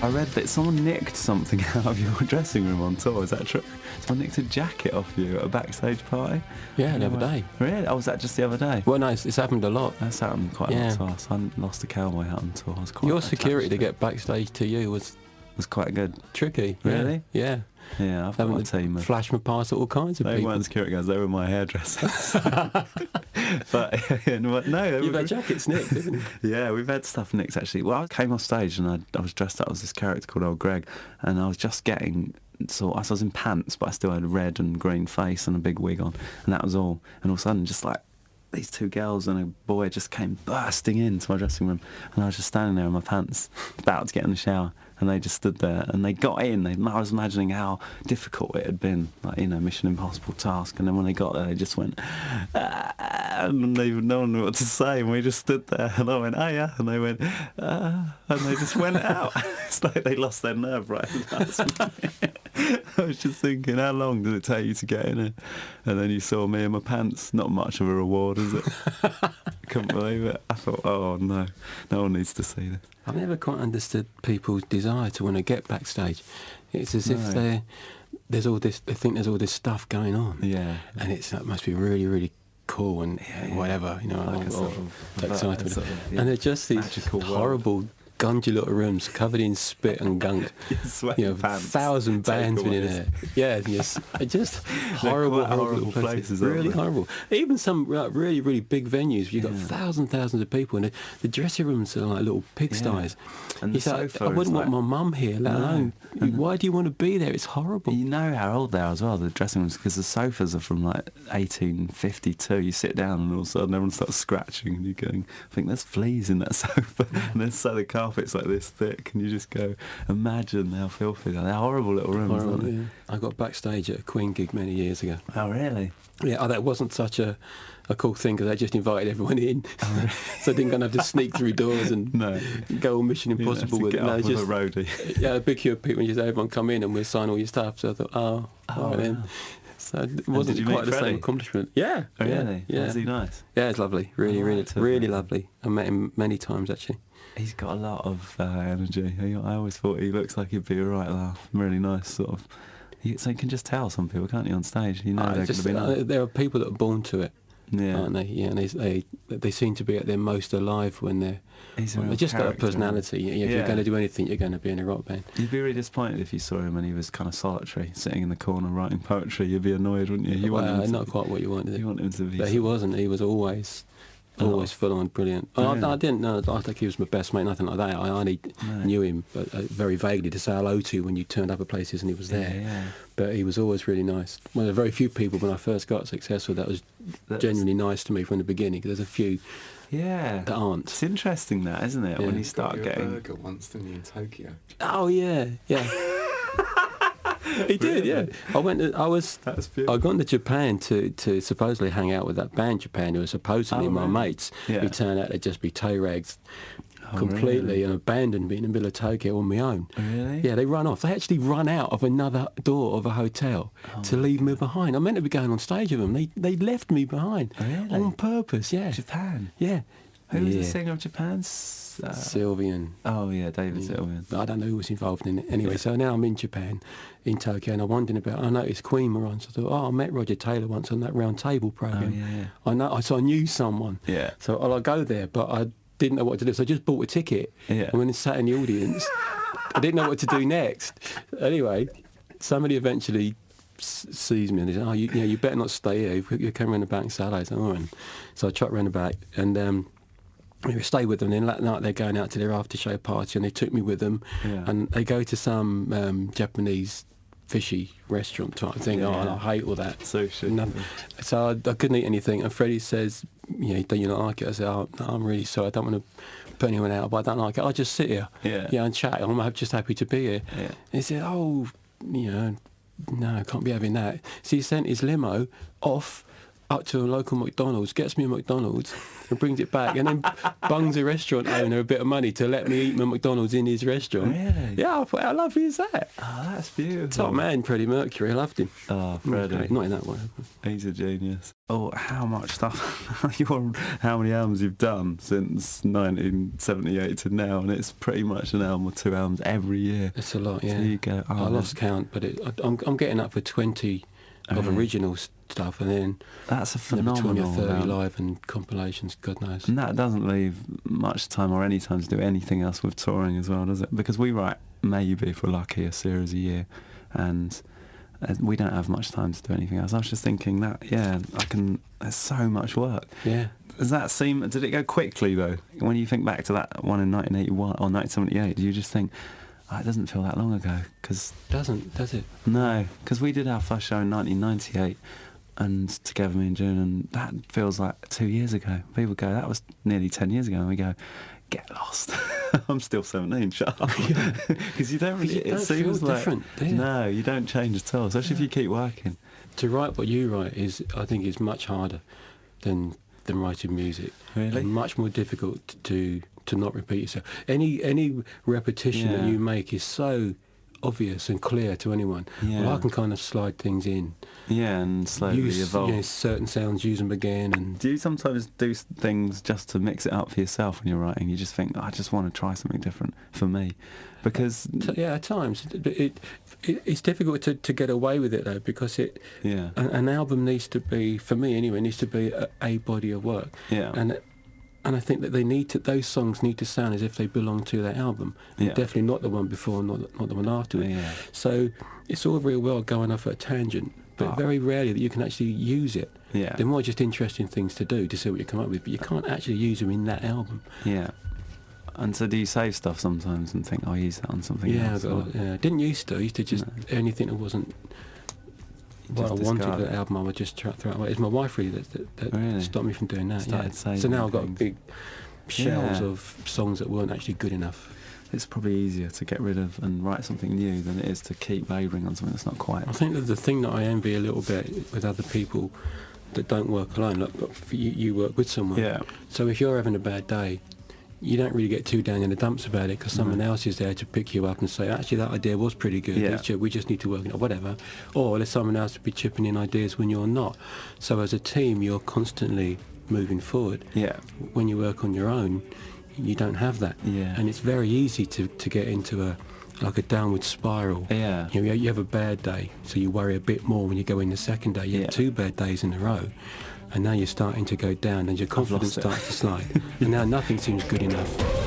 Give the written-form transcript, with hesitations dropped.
I read that someone nicked something out of your dressing room on tour. Is that true? Someone nicked a jacket off you at a backstage party? Yeah, the other day. Really? Oh, was that just the other day? Well, no, it's happened a lot. That's happened quite a lot to us. I lost a cowboy hat on tour. I was quite Your security to get backstage to you was quite good. tricky. Really? Yeah. Yeah, I've got a team of... Flash me past all kinds of They people. weren't security guards, they were my hairdressers. But no, You've had jackets nicked, haven't you? Yeah, we've had stuff nicked actually. Well, I came off stage and I was dressed up as this character called Old Greg, and I was just getting... So I was in pants, but I still had a red and green face and a big wig on, and that was all. And all of a sudden, just like these two girls and a boy just came bursting into my dressing room, and I was just standing there in my pants, about to get in the shower, and they just stood there, and they got in. I was imagining how difficult it had been, like, you know, Mission Impossible task, and then when they got there, they just went, and no one knew what to say, and we just stood there, and I went, oh yeah, and they went, and they just went out. It's like they lost their nerve right at the last. I was just thinking, how long did it take you to get in it? And then you saw me in my pants. Not much of a reward, is it? I couldn't believe it. I thought, oh no, no one needs to see this. I've never quite understood people's desire to want to get backstage. It's as if they think there's all this stuff going on. Yeah. And it must be really, really cool and whatever, you know, like excited. And they're just these horrible, gungy little rooms covered in spit and gunk. You know, 1,000 bands been in there. Yeah, yes, just horrible places. Really horrible. Even some really, really big venues, you've got thousands of people, and the dressing rooms are like little pigsties. And the sofa I wouldn't want like, my mum here, let alone. Why do you want to be there? It's horrible. You know how old they are as well, the dressing rooms, because the sofas are from like 1852. You sit down and all of a sudden everyone starts scratching, and you're going, I think there's fleas in that sofa. And then so the carpet's like this thick, and you just go, imagine how filthy they are. They're horrible little rooms, aren't they? Yeah. I got backstage at a Queen gig many years ago. Oh, really? Yeah, that wasn't such a cool thing because they just invited everyone in. Oh, really? So I didn't have to sneak through doors and go on Mission Impossible with it. No, just a roadie. Yeah, a big queue of people and just everyone come in and we'll sign all your stuff. So I thought, all right then. So it wasn't quite the same accomplishment. Yeah. Oh, really? Yeah. Was he nice? Yeah, it's lovely. Really lovely. I met him many times actually. He's got a lot of energy. I always thought he looks like he'd be a right laugh. Really nice, sort of. So you can just tell some people, can't you, on stage? You know they're going to be nice. There are people that are born to it, aren't they? Yeah, and they seem to be at their most alive when they're... They've just got a personality. If you're going to do anything, you're going to be in a rock band. You'd be really disappointed if you saw him and he was kind of solitary, sitting in the corner writing poetry. You'd be annoyed, wouldn't you? Not quite what you wanted. You want him to be... But he wasn't. He was always full on brilliant. I didn't know. I think he was my best mate, nothing like that. I only knew him very vaguely to say hello to when you turned up at places and he was there. Yeah. But he was always really nice. One of the very few people when I first got successful that was genuinely nice to me from the beginning, because there's a few that aren't. It's interesting that, isn't it, when you start getting... a burger once, didn't you, in Tokyo? Oh, yeah. He did, yeah. I got into Japan to supposedly hang out with that band Japan, who were supposedly my mates, who turned out to just be toe rags completely and abandoned me in the middle of Tokyo on my own. Really? Yeah, they run off. They actually run out of another door of a hotel to leave me behind. I meant to be going on stage with them. They left me behind on purpose, yeah. Japan? Yeah. Who was the singer of Japan? Sylvian. Oh, yeah, David Sylvian. I don't know who was involved in it. Anyway, so now I'm in Japan, in Tokyo, and I'm wondering about... I noticed Queen were on, so I thought, I met Roger Taylor once on that Round Table programme. Oh, yeah. So I knew someone. Yeah. So I'll go there, but I didn't know what to do, so I just bought a ticket. Yeah. And when I sat in the audience, I didn't know what to do next. Anyway, somebody eventually sees me and they say, you better not stay here. You come around the back and say hello. So I trot around the back and... we stay with them, and then that night they're going out to their after show party, and they took me with them, and they go to some Japanese fishy restaurant type thing. And I hate all that sushi. So I couldn't eat anything, and Freddie says, don't you not like it? I said, no, I'm really sorry, I don't want to put anyone out, but I don't like it. I'll just sit here and chat. I'm just happy to be here. And he said, no, I can't be having that. So he sent his limo off up to a local McDonald's, gets me a McDonald's and brings it back, and then bungs the restaurant owner a bit of money to let me eat my McDonald's in his restaurant. Really? Yeah, I thought, how lovely is that? Oh, that's beautiful. Top man, Freddie Mercury, I loved him. Oh, Freddie. Okay, not in that way. He's a genius. Oh, how much stuff, how many albums you've done since 1978 to now, and it's pretty much an album or 2 albums every year. It's a lot, yeah. So you go, I lost count, but I'm getting up for 20 of original stuff, and then that's a phenomenal 20 or 30 amount. live and compilations, God knows. And that doesn't leave much time or any time to do anything else with touring as well, does it? Because we write, maybe if we're lucky, a series a year, and we don't have much time to do anything else. I was just thinking that, there's so much work. Yeah. Did it go quickly though? When you think back to that one in 1981 or 1978, do you just think, it doesn't feel that long ago? Cause doesn't, does it? No, because we did our first show in 1998, and together, me and June, and that feels like 2 years ago. People go, that was nearly 10 years ago, and we go, get lost. I'm still 17, shut up. Because you don't really, it seems like different, no, you don't change at all, especially if you keep working. To write what you write I think is much harder than writing music. Really? And much more difficult to not repeat yourself. Any repetition that you make is so obvious and clear to anyone. Yeah. Well, I can kind of slide things in. Yeah, and slowly evolve. Certain sounds, use them again. And do you sometimes do things just to mix it up for yourself when you're writing? You just think, I just want to try something different for me, because at times it's difficult to get away with it though, because an album needs to be, for me anyway, needs to be a body of work. Yeah. And I think that those songs need to sound as if they belong to that album. And definitely not the one before, not the one after it. Yeah. So it's all very well going off at a tangent, but very rarely that you can actually use it. Yeah. They're more just interesting things to do, to see what you come up with, but you can't actually use them in that album. Yeah. And so do you save stuff sometimes and think, I'll use that on something else? Yeah, didn't used to. I used to just, anything that wasn't what I wanted for the album, I would just throw it away. It's my wife really that stopped me from doing that. So now I've got big shelves of songs that weren't actually good enough. It's probably easier to get rid of and write something new than it is to keep labouring on something that's not quite. I think that the thing that I envy a little bit with other people that don't work alone, like you work with someone. Yeah. So if you're having a bad day, you don't really get too down in the dumps about it, because someone else is there to pick you up and say, actually, that idea was pretty good. Yeah. We just need to work on it, or whatever. Or there's someone else to be chipping in ideas when you're not. So as a team, you're constantly moving forward. Yeah. When you work on your own, you don't have that. Yeah. And it's very easy to get into a downward spiral. Yeah. You have a bad day, so you worry a bit more when you go in the second day. You have 2 bad days in a row, and now you're starting to go down, and your confidence starts to slide, and now nothing seems good enough.